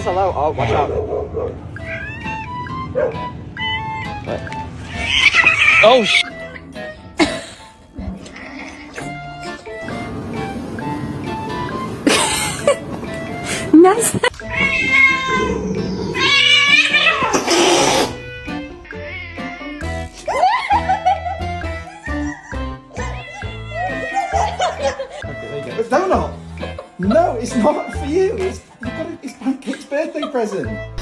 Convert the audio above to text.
hello. Oh, watch out. What? Oh, Nice. Okay, there you go. It's donut. No, it's not for you. It's Pancakes' birthday present.